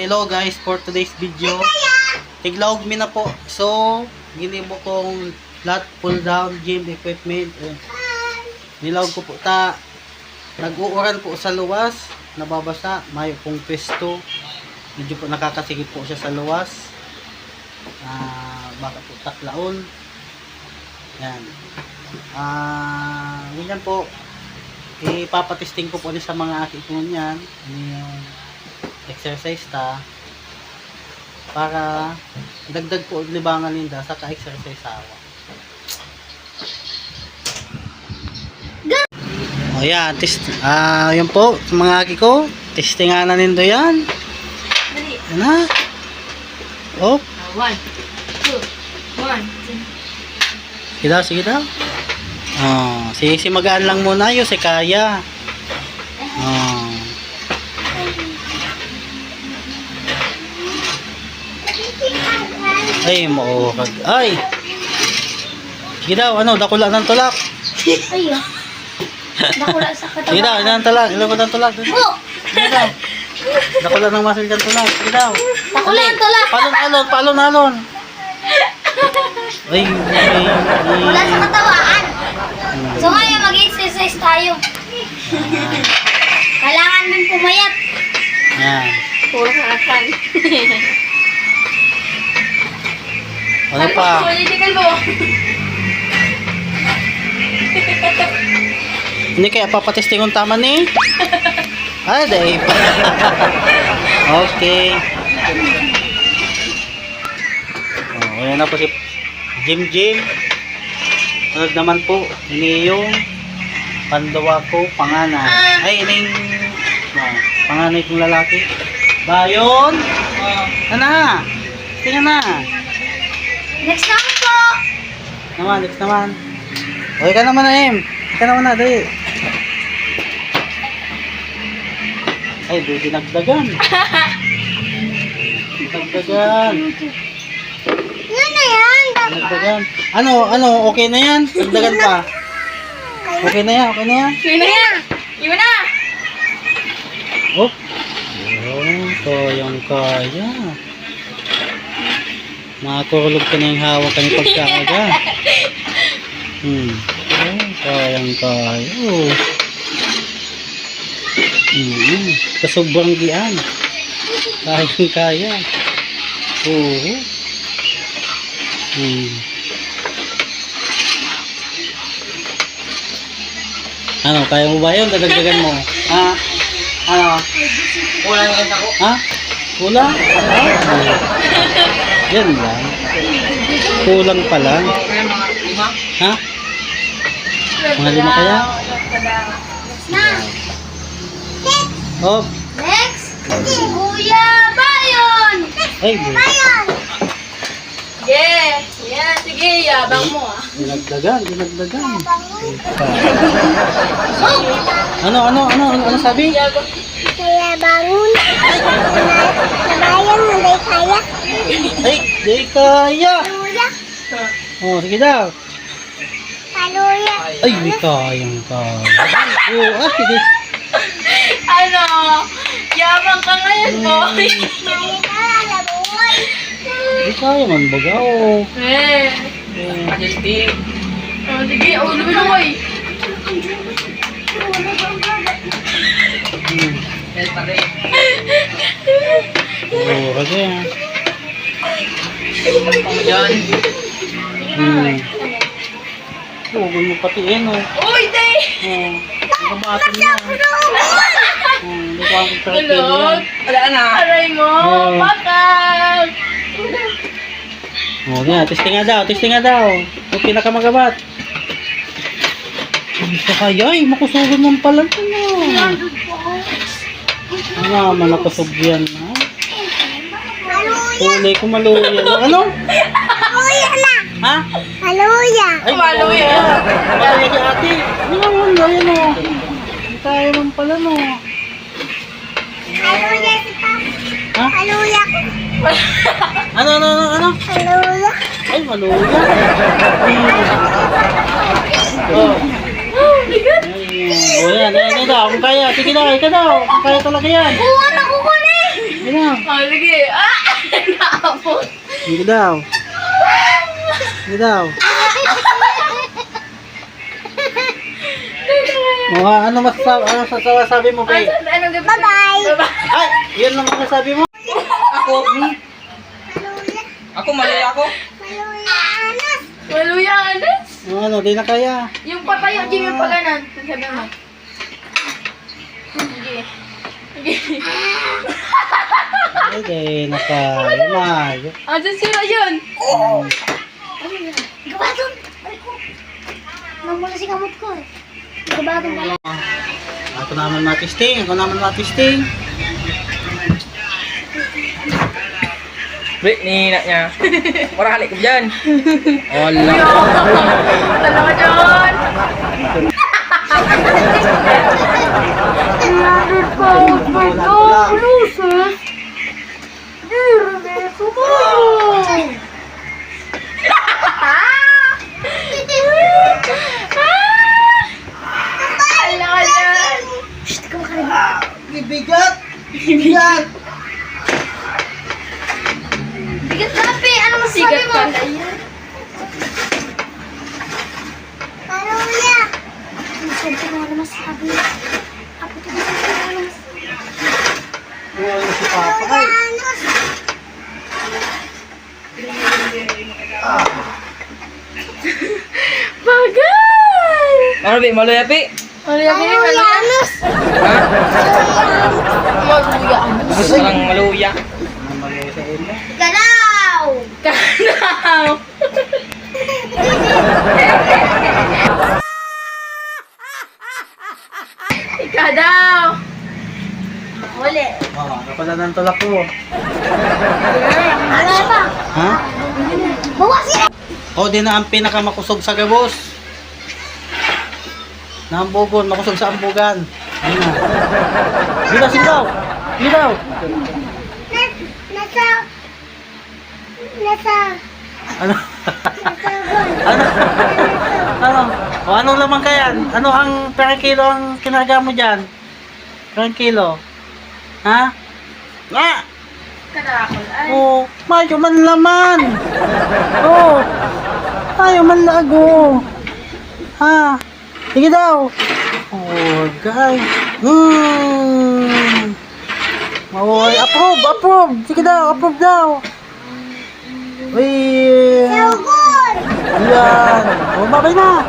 Hello guys, for today's video tiglaog mi na po. So ginimo kong lahat pull down gym equipment. Nilawag ko po ta. Nag-uuran po sa luwas, nababasa, may pong pwesto. Medyo po nakakasigit po siya sa luwas. Baka po taklaon. Yan. Ganyan po. Ipapatesting ko po ni sa mga aki ko niyan. Ano yung exercise ta para dagdag po libangan ninda sa ka-exercise awa. O yan, yun po sa mga aki ko, testingan na nindo yan. Yan na. Oh. 1, 2, 1, 2. Sige daw, sige daw. Si magaan lang muna yun, si kaya. Ay, maukag. Ay! Sige daw, dakula ng tulak. Ay, nakula sa katawan. Sige daw, ng tulak. Ilan ko ng tulak. Sige daw. Dakula ng muscle ng tulak. Sige daw. Nakula ng tulak. Palon. Ay. Nakula sa katawan. So ngayon, mag-exercise tayo. Kailangan din pumayat. Yan. Puro karakan. Ano pa? Political mo. Hindi kaya papatesting kung tama ni? Dahil pa. Okay. Ayan na po si Jim. Tulad naman po, ini yung pandawa ko, panganay. Ay, ini yung panganay kong lalaki. Bayon! Ano? Tingnan na. Next naman po. Next naman. Okay ka naman na, Em. Ika naman na, dali. Ay, di dinagdagan. Dinagdagan. Yan na yan. Dinagdagan. Ano, okay na yan? Dagdagan pa. Okay na yan. Yun na yan. Yun na. Oh. Yun, kaya. Makakurulog ka na yung hawak ka ng pagkaaga. Kaya. Kasobrang gian. Kaya. Oo. Kaya mo ba yun? Dadagdagan mo. Kulang rin ako. Kulang? Yan lang. Kulang pa lang. Mga 5 kaya? Oh. Next. Kuya Bayon. Ay, Bayon. Yeah. Sige, yabang mo dinagdagan. Ano sabi? Kaya bangun. Bayon, hindi kaya. Ay, di kaya. Luya. Sige daw. Kaluya. Ay, di kayang kaya. Sige. Yabang ka ngayon, boy. Di kaya man baga, Sige, ulo mo na, boy. Kasi Yan. huwag mo patiin, Uy, day! Nakabatin niya. Hindi ka akong patiin Tulog. Wala na. Aray mo, bakal. Testing nga daw. Yung pinakamagabat. Ay, makusugan mo pala. Man, nakusog yan. Kulay ko maluya. Ano? Maluya na. Ha? Maluya. Ay, maluya ka ate. Yan o. Hindi tayo man pala no. Maluya si Papa. Ha? Haluya. Ano? Haluya. Ay, maluya. Oh. Oh, yan daw. Kung kaya, sige daw, ikaw daw. Kung kaya talaga yan. Kuha na ko eh. Sige daw. Oh, sige. Naapot. Sige daw. Sige daw. Ano masasabi mo, Bay? Anong gabi? Bye-bye. Ay, yun lang masasabi mo. Ako. Ako, mali ako. Haluya. Maluya, anas. Ano, di na kaya. Yung patayo, Jimmy, pa ganan. Sabi mo. Sige. Sige. Ay, di na kaya. Asan sila yun? Gabaton. Nang mula si kamot ko eh. Gabaton pala. Ako naman matisting. Break ni nak niya. Orang halik ko dyan. Wala. Dalawa dyan. Bigat. Bigat tapi, ano masasabi mo? Haluya. Masasabi ko ano masasabi. Ako ito masasabi ko ano masasabi. Wala si Papa. Ay. Bagay! Ano bi, malu ya pi? Maluya, Pi. Maluya. Ha? Maluya. Gusto lang maluya. Mamaya sa imo. Galaw. Kanaw. Ikaw daw. Uli. Napala ng tulak ko. Ano ba? Ha? Bawas yan. O, di na ang pinakamakusog sa gabos. Naambugon, makusog sa ambugan. Ayun na. Sige daw. Nasa Ano? ano? Ano? O, anong lamang kaya? Ano ang per kilo ang kinarga mo dyan? Per kilo? Ha? Nga! Karakol. Ay. Oh, mayo man laman. Oh. Mayo man lago. Ha. Sige daw. Oh, guys. Oh, approve. Sige daw, approve daw. Uy. Good. Yan. Oh, babay na.